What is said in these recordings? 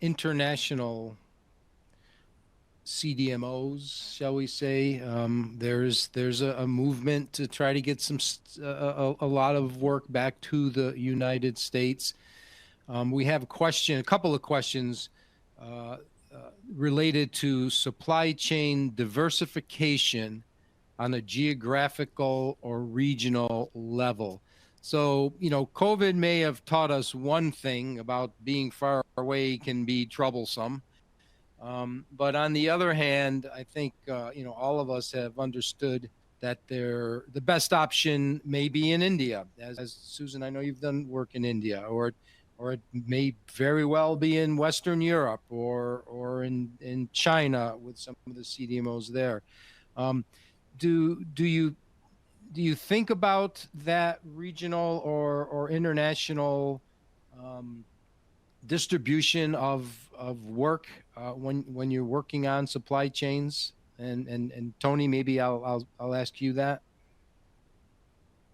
international CDMOs, shall we say. There's a movement to try to get a lot of work back to the United States. We have a couple of questions uh, related to supply chain diversification on a geographical or regional level. So, COVID may have taught us one thing about being far away can be troublesome. But on the other hand, I think all of us have understood that the best option may be in India. As Susan, I know you've done work in India, or it may very well be in Western Europe or in China with some of the CDMOs there. Um, do you think about that regional or international um, distribution of work when you're working on supply chains? And Tony, maybe I'll ask you that.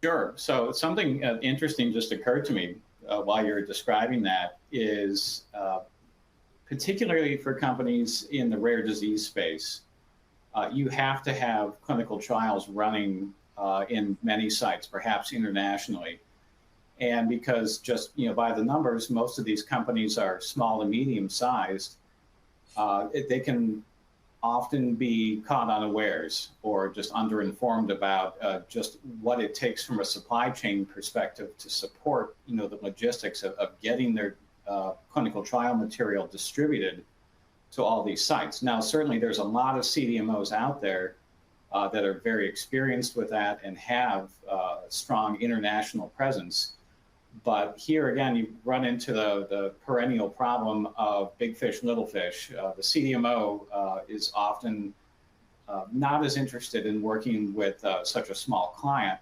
Sure. So something interesting just occurred to me while you're describing that is particularly for companies in the rare disease space, you have to have clinical trials running in many sites, perhaps internationally. And because just by the numbers, most of these companies are small and medium sized, they can often be caught unawares or just underinformed about just what it takes from a supply chain perspective to support the logistics of getting their clinical trial material distributed to all these sites. Now, certainly there's a lot of CDMOs out there that are very experienced with that and have a strong international presence. But here again, you run into the perennial problem of big fish, little fish. The CDMO is often not as interested in working with such a small client.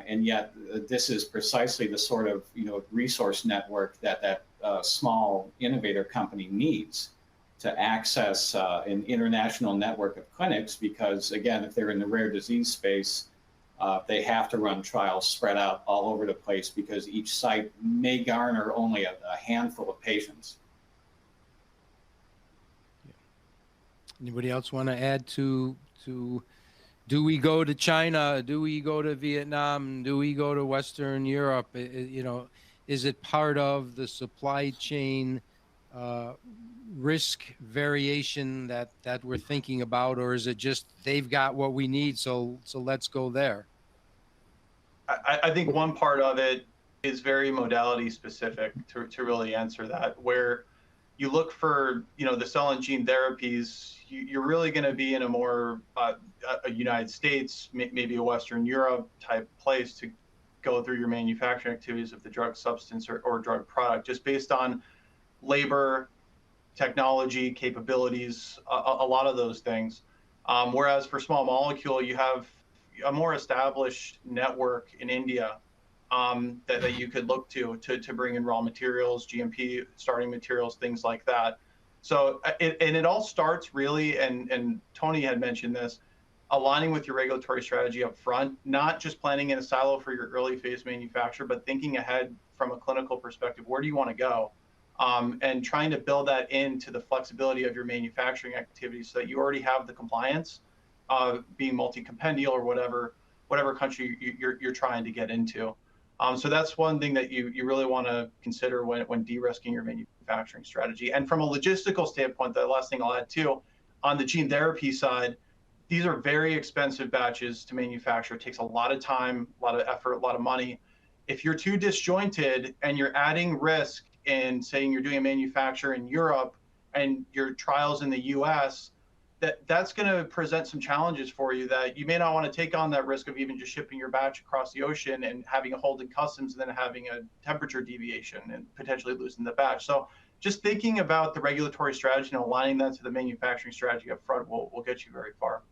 And yet this is precisely the sort of resource network that small innovator company needs to access an international network of clinics, because again, if they're in the rare disease space, they have to run trials spread out all over the place because each site may garner only a handful of patients. Anybody else want to add to do we go to China? Do we go to Vietnam? Do we go to Western Europe? Is it part of the supply chain risk variation that we're thinking about, or is it just they've got what we need, so let's go there? I think one part of it is very modality specific to really answer that, where you look for, the cell and gene therapies, you're really going to be in a more a United States, maybe a Western Europe type place to go through your manufacturing activities of the drug substance or drug product, just based on labor, technology, capabilities, a lot of those things. Whereas for small molecule, you have a more established network in India that you could look to bring in raw materials, GMP starting materials, things like that. So it all starts really, and Tony had mentioned this, aligning with your regulatory strategy up front, not just planning in a silo for your early phase manufacture, but thinking ahead from a clinical perspective. Where do you want to go? And trying to build that into the flexibility of your manufacturing activities so that you already have the compliance, being multi-compendial or whatever country you're trying to get into. So that's one thing that you really want to consider when de-risking your manufacturing strategy. And from a logistical standpoint, the last thing I'll add too, on the gene therapy side, these are very expensive batches to manufacture. It takes a lot of time, a lot of effort, a lot of money. If you're too disjointed and you're adding risk in saying you're doing a manufacture in Europe and your trials in the US, that's going to present some challenges for you that you may not want to take on that risk of even just shipping your batch across the ocean and having a hold in customs and then having a temperature deviation and potentially losing the batch. So just thinking about the regulatory strategy and aligning that to the manufacturing strategy up front will get you very far.